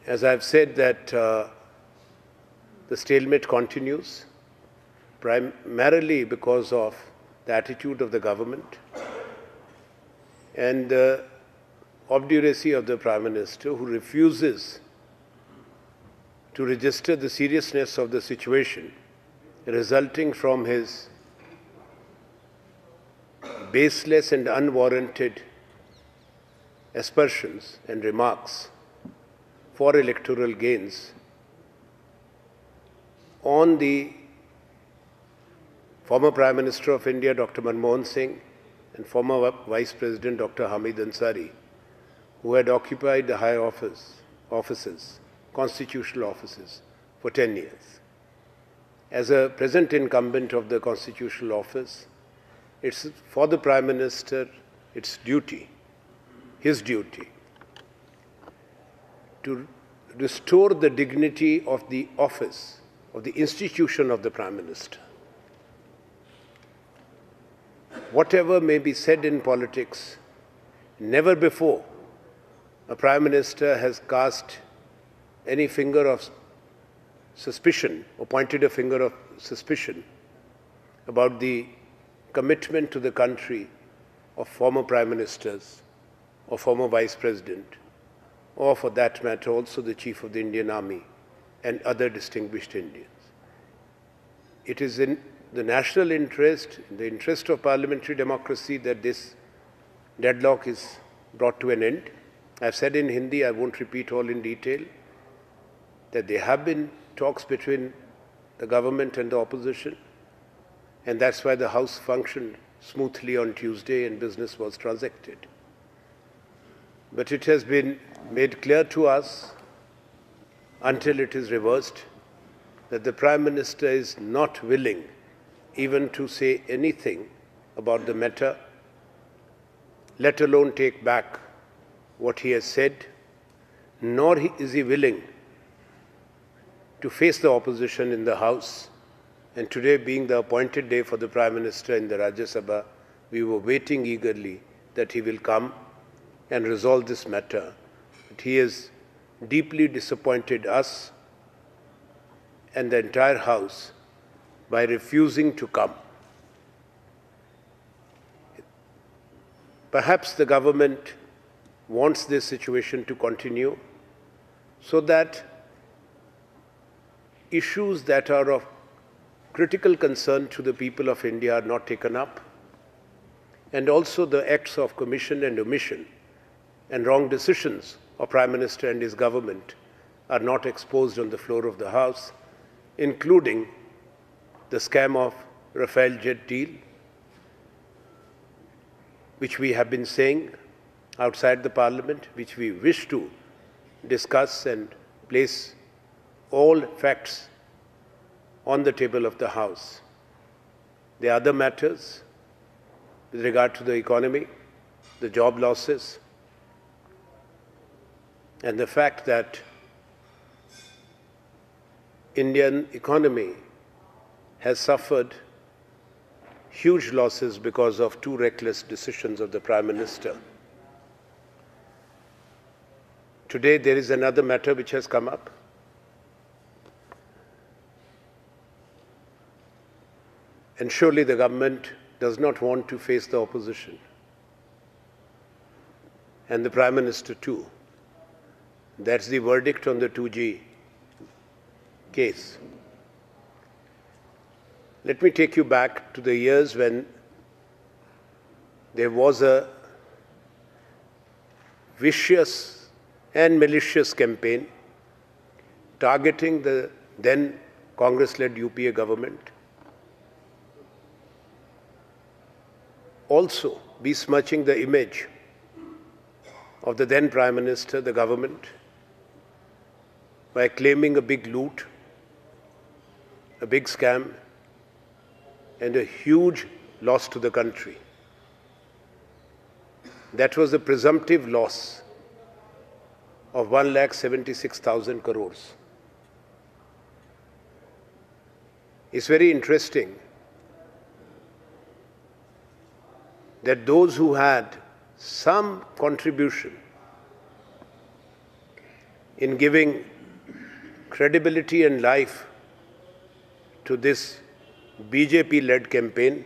As I've said that the stalemate continues, primarily because of the attitude of the government and the obduracy of the Prime Minister, who refuses to register the seriousness of the situation resulting from his baseless and unwarranted aspersions and remarks for electoral gains on the former Prime Minister of India, Dr. Manmohan Singh, and former Vice President, Dr. Hamid Ansari, who had occupied the high offices, constitutional offices, for 10 years. As a present incumbent of the constitutional office, it's for the Prime Minister, its duty, his duty, to restore the dignity of the office, of the institution of the Prime Minister. Whatever may be said in politics, never before a Prime Minister has cast any finger of suspicion or pointed a finger of suspicion about the commitment to the country of former Prime Ministers or former Vice President, or for that matter also the Chief of the Indian Army and other distinguished Indians. It is in the national interest, in the interest of parliamentary democracy, that this deadlock is brought to an end. I've said in Hindi, I won't repeat all in detail, that there have been talks between the government and the opposition, and that's why the House functioned smoothly on Tuesday and business was transacted. But it has been made clear to us, until it is reversed, that the Prime Minister is not willing even to say anything about the matter, let alone take back what he has said, nor is he willing to face the opposition in the House. And today, being the appointed day for the Prime Minister in the Rajya Sabha, we were waiting eagerly that he will come and resolve this matter. But he has deeply disappointed us and the entire House by refusing to come. Perhaps the government wants this situation to continue so that issues that are of critical concern to the people of India are not taken up, and also the acts of commission and omission and wrong decisions of Prime Minister and his government are not exposed on the floor of the House, including the scam of Rafale jet deal, which we have been saying outside the Parliament, which we wish to discuss and place all facts on the table of the House. The other matters with regard to the economy, the job losses, and the fact that Indian economy has suffered huge losses because of two reckless decisions of the Prime Minister. Today there is another matter which has come up. And surely the government does not want to face the opposition, and the Prime Minister too. That's the verdict on the 2G case. Let me take you back to the years when there was a vicious and malicious campaign targeting the then Congress-led UPA government, also besmirching the image of the then Prime Minister, the government, by claiming a big loot, a big scam, and a huge loss to the country. That was the presumptive loss of 1,76,000 crores. It's very interesting that those who had some contribution in giving credibility and life to this BJP-led campaign.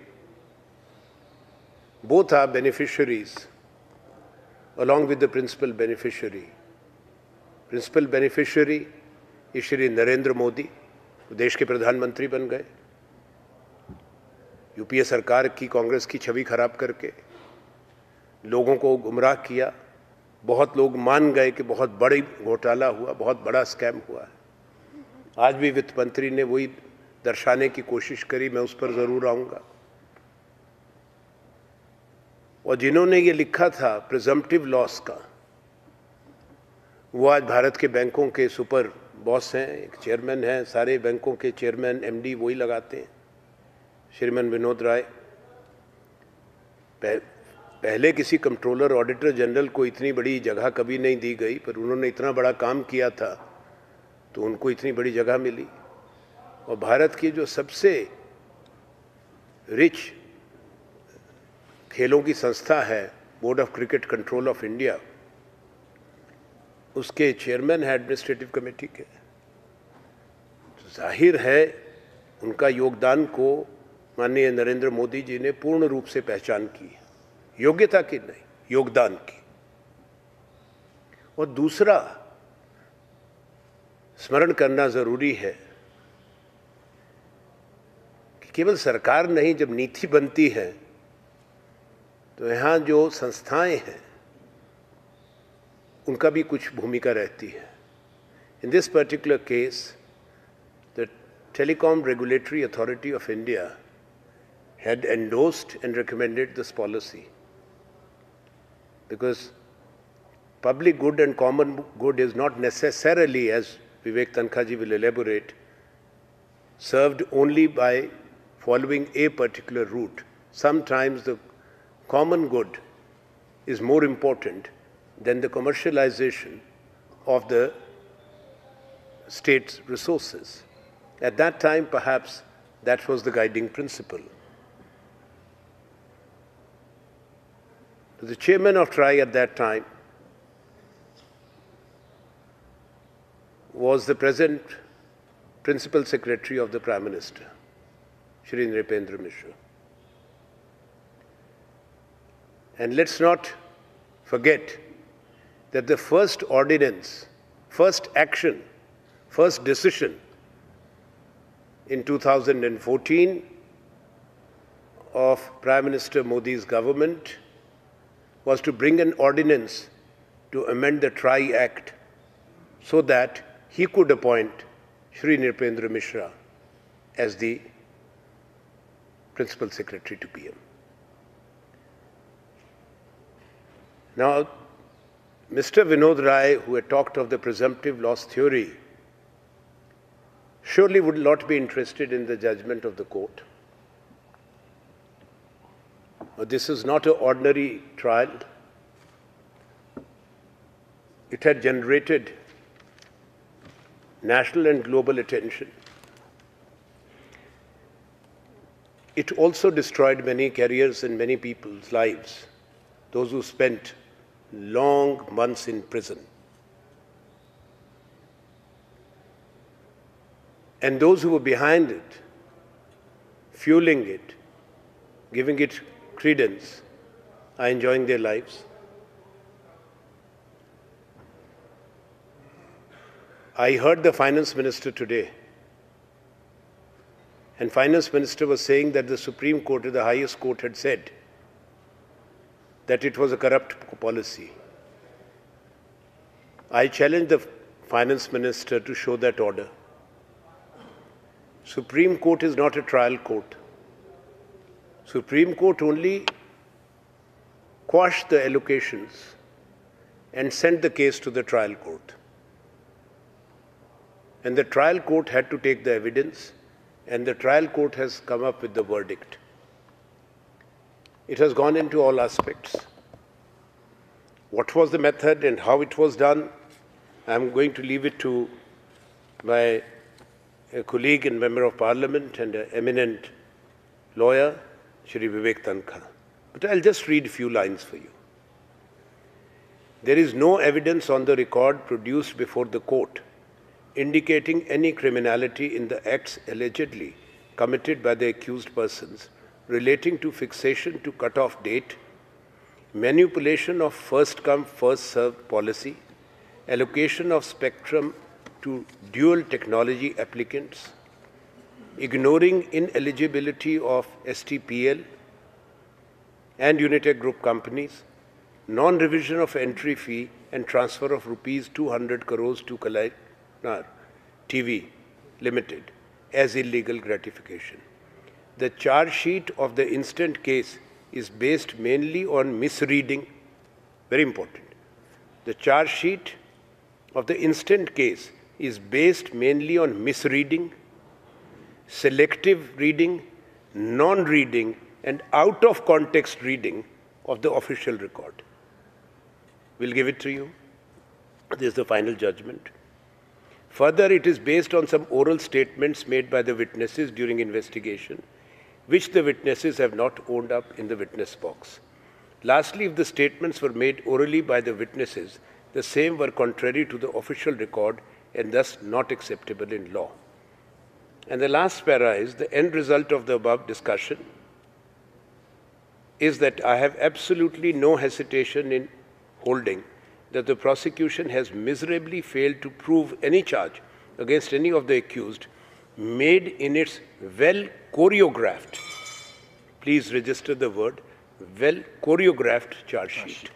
Both are beneficiaries, along with the principal beneficiary. Principal beneficiary is Shri Narendra Modi, देश के प्रधानमंत्री बन गए, UPA सरकार की कांग्रेस की छवि खराब करके लोगों को गुमराह किया। बहुत लोग मान गए कि बहुत बड़ी घोटाला हुआ, बहुत बड़ा स्कैम हुआ है। आज भी वित्त मंत्री ने वही दर्शाने की कोशिश करी, मैं उस पर ज़रूर आऊँगा। और जिन्होंने ये लिखा था प्रिजम्पटिव लॉस का, वो आज भारत के बैंकों के सुपर बॉस हैं, एक चेयरमैन हैं, सारे बैंकों के चेयरमैन एमडी वही लगाते हैं, श्रीमान विनोद राय। पहले किसी कंट्रोलर ऑडिटर जनरल को इतनी बड़ी जगह कभी नहीं दी गई, पर उन्होंने इतना बड़ा काम किया था तो उनको इतनी बड़ी जगह मिली। और भारत की जो सबसे रिच खेलों की संस्था है, board of cricket control of India, उसके चेयरमैन है एडमिनिस्ट्रेटिव कमेटी के। तो जाहिर है उनका योगदान को माननीय नरेंद्र मोदी जी ने पूर्ण रूप से पहचान की, योग्यता की नहीं, योगदान की। और दूसरा स्मरण करना जरूरी है कि केवल सरकार नहीं, जब नीति बनती है तो यहाँ जो संस्थाएं हैं उनका भी कुछ भूमिका रहती है। In this particular case the telecom regulatory authority of India had endorsed and recommended this policy, because public good and common good is not necessarily, as Vivek Tankhaji will elaborate, served only by following a particular route. Sometimes the common good is more important than the commercialization of the state's resources. At that time, perhaps that was the guiding principle. The chairman of TRI at that time was the present Principal Secretary of the Prime Minister, Shri Nripendra Mishra. And let's not forget that the first ordinance, first action, first decision in 2014 of Prime Minister Modi's government was to bring an ordinance to amend the TRI Act so that he could appoint Shri Nripendra Mishra as the Principal Secretary to PM. Now, Mr. Vinod Rai, who had talked of the presumptive loss theory, surely would not be interested in the judgment of the court. This is not an ordinary trial. It had generated national and global attention. It also destroyed many careers and many people's lives, those who spent long months in prison. And those who were behind it, fueling it, giving it credence, are enjoying their lives. I heard the Finance Minister today, and Finance Minister was saying that the Supreme Court, the highest court, had said that it was a corrupt policy. I challenge the Finance Minister to show that order. Supreme Court is not a trial court. Supreme Court only quashed the allocations and sent the case to the trial court. And the trial court had to take the evidence, and the trial court has come up with the verdict. It has gone into all aspects. What was the method and how it was done, I'm going to leave it to my colleague and Member of Parliament and an eminent lawyer, Shri Vivek Tankha. But I'll just read a few lines for you. There is no evidence on the record produced before the court indicating any criminality in the acts allegedly committed by the accused persons relating to fixation to cut-off date, manipulation of first-come, first-served policy, allocation of spectrum to dual technology applicants, ignoring ineligibility of STPL and Unitech Group companies, non-revision of entry fee and transfer of rupees 200 crores to Kalainar TV Limited as illegal gratification. The charge sheet of the instant case is based mainly on misreading, very important. The charge sheet of the instant case is based mainly on misreading, selective reading, non-reading, and out-of-context reading of the official record. We'll give it to you. This is the final judgment. Further, it is based on some oral statements made by the witnesses during investigation, which the witnesses have not owned up in the witness box. Lastly, if the statements were made orally by the witnesses, the same were contrary to the official record and thus not acceptable in law. And the last para is the end result of the above discussion is that I have absolutely no hesitation in holding that the prosecution has miserably failed to prove any charge against any of the accused made in its well-choreographed, please register the word, well-choreographed charge sheet.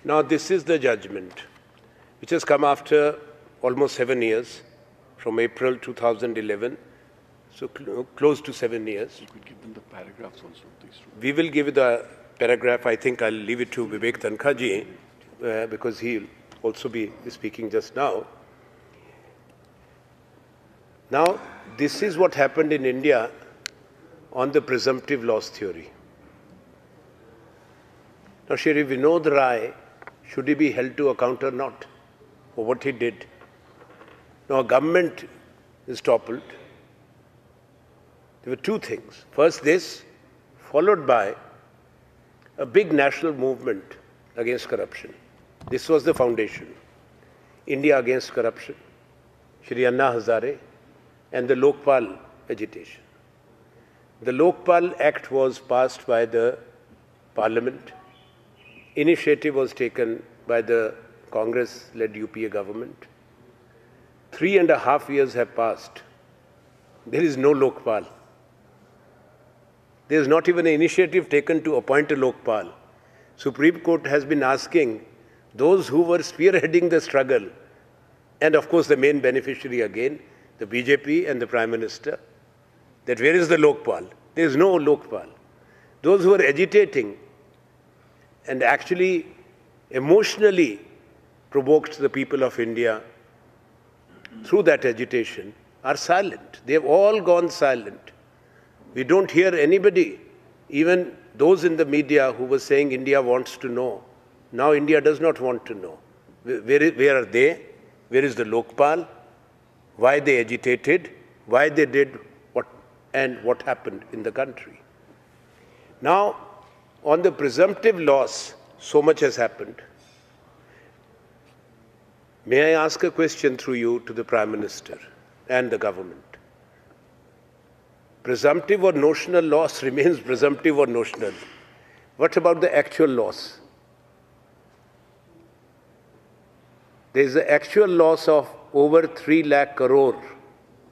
Now, this is the judgment, which has come after almost 7 years, from April 2011, so close to 7 years. You could give them the paragraphs also, please. We will give the paragraph. I think I'll leave it to Vivek Tankha ji, because he'll also be speaking just now. Now, this is what happened in India on the presumptive loss theory. Now, Shri Vinod Rai, should he be held to account or not for what he did? Now, government is toppled. There were two things. First this, followed by a big national movement against corruption. This was the foundation. India against corruption, Shri Anna Hazare, and the Lokpal agitation. The Lokpal Act was passed by the Parliament. Initiative was taken by the Congress-led UPA government. 3.5 years have passed. There is no Lokpal. There is not even an initiative taken to appoint a Lokpal. Supreme Court has been asking those who were spearheading the struggle, and of course the main beneficiary again, the BJP and the Prime Minister, that where is the Lokpal? There is no Lokpal. Those who are agitating and actually emotionally provoked the people of India through that agitation are silent. They have all gone silent. We don't hear anybody, even those in the media who were saying India wants to know. Now India does not want to know. Where are they? Where is the Lokpal? Why they agitated? Why they did what and what happened in the country? Now, on the presumptive loss, so much has happened. May I ask a question through you to the Prime Minister and the government? Presumptive or notional loss remains presumptive or notional. What about the actual loss? There is an actual loss of over 3 lakh crore,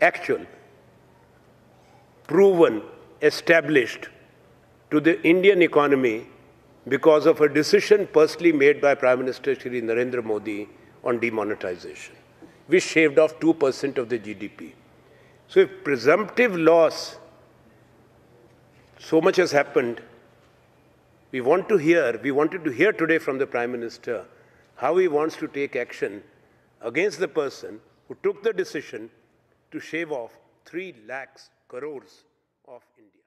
actual, proven, established to the Indian economy because of a decision personally made by Prime Minister Shri Narendra Modi on demonetization, which shaved off 2% of the GDP. So if presumptive loss, so much has happened, we wanted to hear today from the Prime Minister how he wants to take action against the person who took the decision to shave off 3 lakhs crores of India.